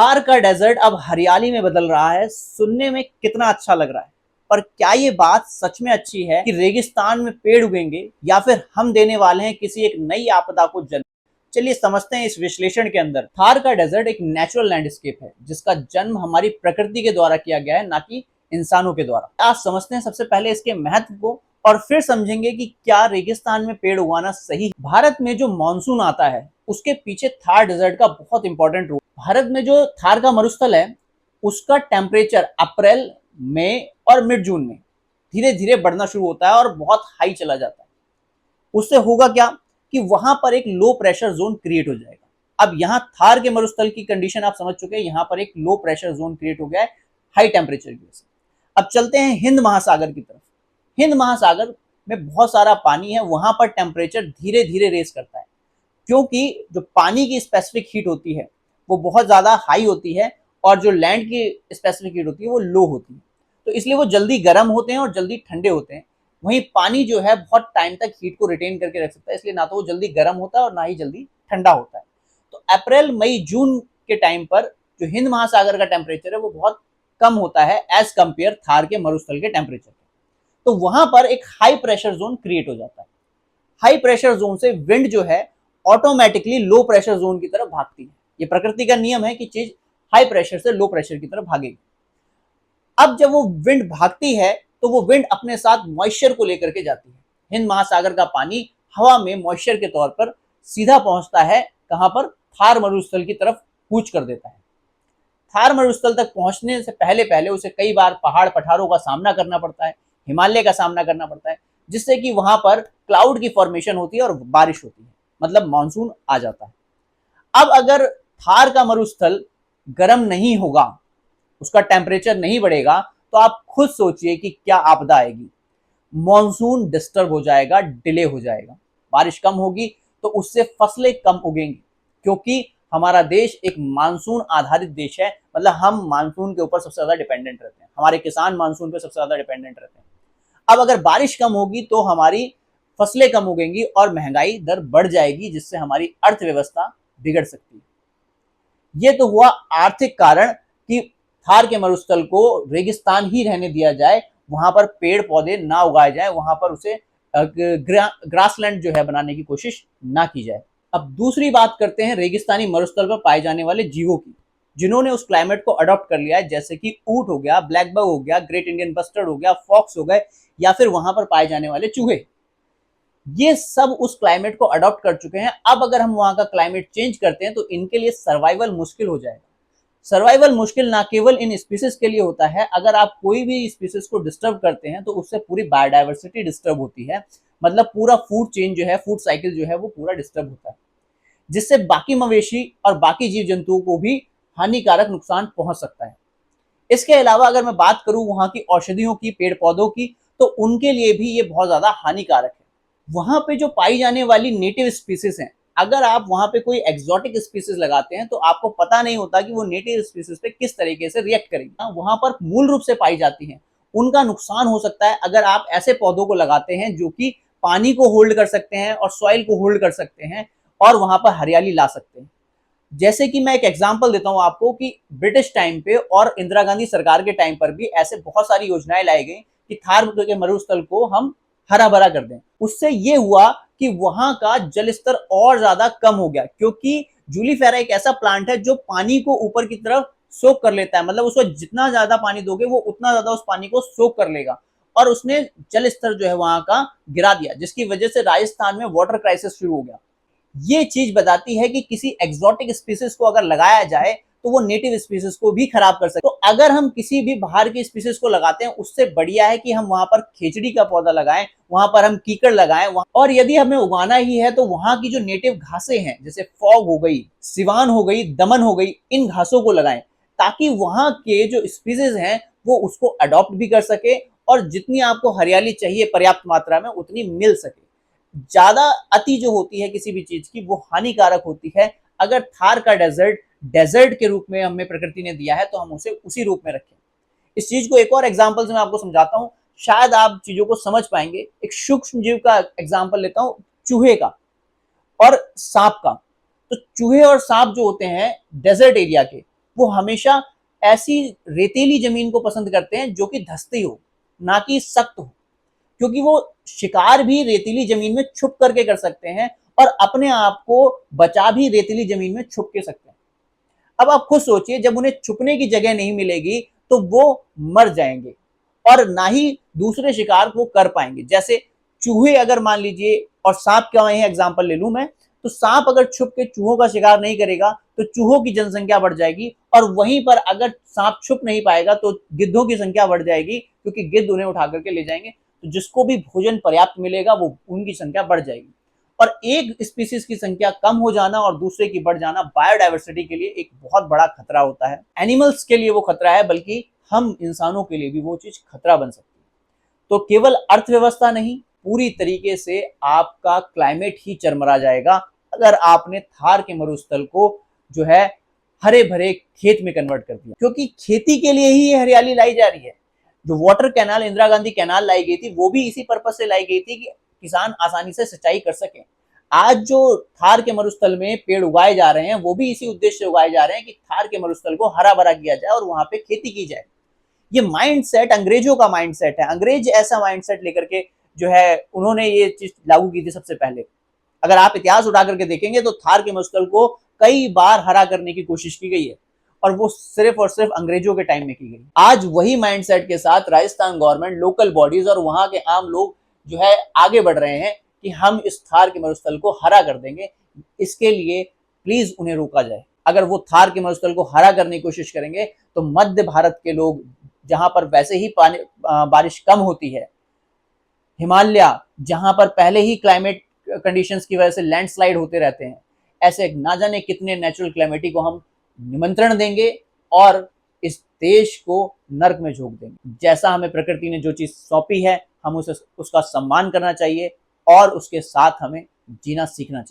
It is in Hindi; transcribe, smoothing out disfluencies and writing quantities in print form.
थार का डेजर्ट अब हरियाली में बदल रहा है। सुनने में कितना अच्छा लग रहा है, पर क्या ये बात सच में अच्छी है कि रेगिस्तान में पेड़ उगेंगे या फिर हम देने वाले हैं किसी एक नई आपदा को जन्म? चलिए समझते हैं इस विश्लेषण के अंदर। थार का डेजर्ट एक नेचुरल लैंडस्केप है जिसका जन्म हमारी प्रकृति के द्वारा किया गया है, ना कि इंसानों के द्वारा। आज समझते हैं सबसे पहले इसके महत्व को और फिर समझेंगे कि क्या रेगिस्तान में पेड़ उगाना सही है। भारत में जो मानसून आता है उसके पीछे थार डेजर्ट का बहुत इंपॉर्टेंट रोल। भारत में जो थार का मरुस्थल है उसका टेम्परेचर अप्रैल, मई और मिड जून में धीरे धीरे बढ़ना शुरू होता है और बहुत हाई चला जाता है। उससे होगा क्या कि वहां पर एक लो प्रेशर जोन क्रिएट हो जाएगा। अब यहाँ थार के मरुस्थल की कंडीशन आप समझ चुके हैं, यहाँ पर एक लो प्रेशर जोन क्रिएट हो गया है हाई टेम्परेचर की वजह से। अब चलते हैं हिंद महासागर की तरफ। हिंद महासागर में बहुत सारा पानी है, वहां पर टेम्परेचर धीरे धीरे रेस करता है क्योंकि जो पानी की स्पेसिफिक हीट होती है वो बहुत ज्यादा हाई होती है और जो लैंड की स्पेसिफिक हीट होती है वो लो होती है। तो इसलिए वो जल्दी गर्म होते हैं और जल्दी ठंडे होते हैं। वहीं पानी जो है बहुत टाइम तक हीट को रिटेन करके रख सकता है, इसलिए ना तो वो जल्दी गर्म होता है और ना ही जल्दी ठंडा होता है। तो अप्रैल, मई, जून के टाइम पर जो हिंद महासागर का टेम्परेचर है वो बहुत कम होता है एज कंपेयर थार के मरुस्थल के टेम्परेचर। तो वहां पर एक हाई प्रेशर जोन क्रिएट हो जाता है। हाई प्रेशर जोन से विंड जो है ऑटोमेटिकली लो प्रेशर जोन की तरफ भागती है। ये प्रकृति का नियम है कि चीज हाई प्रेशर से लो प्रेशर की तरफ भागेगी। अब जब वो विंड भागती है तो वो विंड अपने साथ मॉइस्चर को लेकर के जाती है। हिंद महासागर का पानी हवा में मॉइस्चर के तौर पर सीधा पहुंचता है, कहां पर? थार मरुस्थल की तरफ कूच कर देता है। थार मरुस्थल तक पहुंचने से पहले पहले उसे कई बार पहाड़ पठारों का सामना करना पड़ता है, हिमालय का सामना करना पड़ता है, जिससे कि वहां पर क्लाउड की फॉर्मेशन होती है और बारिश होती है, मतलब मानसून आ जाता है। अब अगर थार का मरुस्थल गर्म नहीं होगा, उसका टेम्परेचर नहीं बढ़ेगा, तो आप खुद सोचिए कि क्या आपदा आएगी। मॉनसून डिस्टर्ब हो जाएगा, डिले हो जाएगा, बारिश कम होगी तो उससे फसलें कम उगेंगी क्योंकि हमारा देश एक मानसून आधारित देश है। मतलब हम मानसून के ऊपर सबसे ज्यादा डिपेंडेंट रहते हैं, हमारे किसान मानसून पे सबसे ज्यादा डिपेंडेंट रहते हैं। अब अगर बारिश कम होगी तो हमारी फसलें कम उगेंगी और महंगाई दर बढ़ जाएगी, जिससे हमारी अर्थव्यवस्था बिगड़ सकती है। ये तो हुआ आर्थिक कारण कि थार के मरुस्थल को रेगिस्तान ही रहने दिया जाए, वहां पर पेड़ पौधे ना उगाए जाए, वहां पर उसे ग्रासलैंड जो है बनाने की कोशिश ना की जाए। अब दूसरी बात करते हैं रेगिस्तानी मरुस्थल पर पाए जाने वाले जीवों की, जिन्होंने उस क्लाइमेट को अडॉप्ट कर लिया है, जैसे कि ऊंट हो गया, ब्लैक बग हो गया, ग्रेट इंडियन बस्टर्ड हो गया, फॉक्स हो गए, या फिर वहां पर पाए जाने वाले चूहे। ये सब उस क्लाइमेट को अडॉप्ट कर चुके हैं। अब अगर हम वहां का क्लाइमेट चेंज करते हैं तो इनके लिए सर्वाइवल मुश्किल हो जाएगा। सर्वाइवल मुश्किल ना केवल इन स्पीसीज के लिए होता है, अगर आप कोई भी स्पीसीज को डिस्टर्ब करते हैं तो उससे पूरी बायोडाइवर्सिटी डिस्टर्ब होती है। मतलब पूरा फूड चेन जो है, फूड साइकिल जो है वो पूरा डिस्टर्ब होता है, जिससे बाकी मवेशी और बाकी जीव जंतुओं को भी हानिकारक नुकसान पहुंच सकता है। इसके अलावा अगर मैं बात करूं वहां की औषधियों की, पेड़ पौधों की, तो उनके लिए भी ये बहुत ज्यादा हानिकारक है। वहां पे जो पाई जाने वाली नेटिव स्पीसीज हैं, अगर आप वहां पे कोई एक्सोटिक स्पीसीज लगाते हैं तो आपको पता नहीं होता कि वो नेटिव स्पीसीज पे किस तरीके से रिएक्ट करेगी। वहां पर मूल रूप से पाई जाती हैं, उनका नुकसान हो सकता है अगर आप ऐसे पौधों को लगाते हैं जो कि पानी को होल्ड कर सकते हैं और सॉइल को होल्ड कर सकते हैं और वहां पर हरियाली ला सकते हैं। जैसे कि मैं एक एग्जांपल देता हूं आपको कि ब्रिटिश टाइम पे और इंदिरा गांधी सरकार के टाइम पर भी ऐसे बहुत सारी योजनाएं लाई गई कि थार के मरुस्थल को हम हरा भरा कर दें। उससे ये हुआ कि वहां का जल स्तर और ज्यादा कम हो गया, क्योंकि जूलीफेरा एक ऐसा प्लांट है जो पानी को ऊपर की तरफ सोक कर लेता है। मतलब उसको जितना ज्यादा पानी दोगे वो उतना ज्यादा उस पानी को सोक कर लेगा, और उसने जल स्तर जो है वहां का गिरा दिया, जिसकी वजह से राजस्थान में वाटर क्राइसिस शुरू हो गया। ये चीज बताती है कि किसी एक्सोटिक स्पीसीज को अगर लगाया जाए तो वो नेटिव स्पीसीज को भी खराब कर सकते। तो अगर हम किसी भी बाहर की स्पीसीज को लगाते हैं उससे बढ़िया है कि हम वहां पर खेजड़ी का पौधा लगाएं, वहां पर हम कीकड़ लगाएं। और यदि हमें उगाना ही है तो वहां की जो नेटिव घासें हैं, जैसे फॉग हो गई, सिवान हो गई, दमन हो गई, इन घासों को लगाएं, ताकि वहां के जो स्पीसीज हैं वो उसको अडॉप्ट भी कर सके और जितनी आपको हरियाली चाहिए पर्याप्त मात्रा में उतनी मिल सके। ज्यादा अति जो होती है किसी भी चीज की वो हानिकारक होती है। अगर थार का डेजर्ट डेजर्ट के रूप में हमें प्रकृति ने दिया है तो हम उसे उसी रूप में रखें। इस चीज को एक और एग्जांपल से मैं आपको समझाता हूं, शायद आप चीजों को समझ पाएंगे। एक सूक्ष्म जीव का एग्जांपल लेता हूं, चूहे का और सांप का। तो चूहे और सांप जो होते हैं डेजर्ट एरिया के, वो हमेशा ऐसी रेतीली जमीन को पसंद करते हैं जो कि धंसती हो, ना कि सख्त हो, क्योंकि वो शिकार भी रेतीली जमीन में छुप करके कर सकते हैं और अपने आप को बचा भी रेतीली जमीन में छुप के सकते हैं। अब आप खुद सोचिए, जब उन्हें छुपने की जगह नहीं मिलेगी तो वो मर जाएंगे और ना ही दूसरे शिकार को कर पाएंगे। जैसे चूहे, अगर मान लीजिए, और सांप का वही एग्जांपल ले लूं मैं, तो सांप अगर छुप के चूहों का शिकार नहीं करेगा तो चूहों की जनसंख्या बढ़ जाएगी, और वहीं पर अगर सांप छुप नहीं पाएगा तो गिद्धों की संख्या बढ़ जाएगी, क्योंकि गिद्ध उन्हें उठा करके ले जाएंगे। तो जिसको भी भोजन पर्याप्त मिलेगा वो उनकी संख्या बढ़ जाएगी। और एक स्पीसीज की संख्या कम हो जाना और दूसरे की बढ़ जाना बायोडायवर्सिटी के लिए एक बहुत बड़ा खतरा होता है। एनिमल्स के लिए वो खतरा है, बल्कि हम इंसानों के लिए भी वो चीज खतरा बन सकती है। तो केवल अर्थव्यवस्था नहीं, पूरी तरीके से आपका क्लाइमेट ही चरमरा जाएगा अगर आपने थार के मरुस्थल को जो है हरे भरे खेत में कन्वर्ट कर दिया। क्योंकि खेती के लिए ही ये हरियाली लाई जा रही है। जो water canal, Indira Gandhi canal लाई गई थी, वो भी इसी पर्पज से लाई गई थी कि किसान आसानी से सिंचाई कर सके। आज जो थार के मरुस्थल में पेड़ उगाए जा रहे हैं वो भी इसी उद्देश्य से उगाए जा रहे हैं कि थार के मरुस्थल को हरा भरा किया जाए और वहां पे खेती की जाए। ये माइंडसेट अंग्रेजों का माइंडसेट है। अंग्रेज ऐसा माइंडसेट लेकर के जो है उन्होंने ये चीज लागू की थी सबसे पहले। अगर आप इतिहास उठा करके देखेंगे तो थार के मरुस्थल को कई बार हरा करने की कोशिश की गई है, और वो सिर्फ और सिर्फ अंग्रेजों के टाइम में की गई। आज वही माइंडसेट के साथ राजस्थान गवर्नमेंट, लोकल बॉडीज और वहां के आम लोग जो है आगे बढ़ रहे हैं कि हम इस थार के मरुस्थल को हरा कर देंगे। इसके लिए प्लीज उन्हें रोका जाए। अगर वो थार के मरुस्थल को हरा करने की कोशिश करेंगे तो मध्य भारत के लोग, जहां पर वैसे ही बारिश कम होती है, हिमालय जहां पर पहले ही क्लाइमेट कंडीशंस की वजह से लैंडस्लाइड होते रहते हैं, ऐसे ना जाने कितने नेचुरल क्लैमिटी को हम निमंत्रण देंगे और इस देश को नर्क में झोंक देंगे। जैसा हमें प्रकृति ने जो चीज सौंपी है, हम उसका सम्मान करना चाहिए और उसके साथ हमें जीना सीखना चाहिए।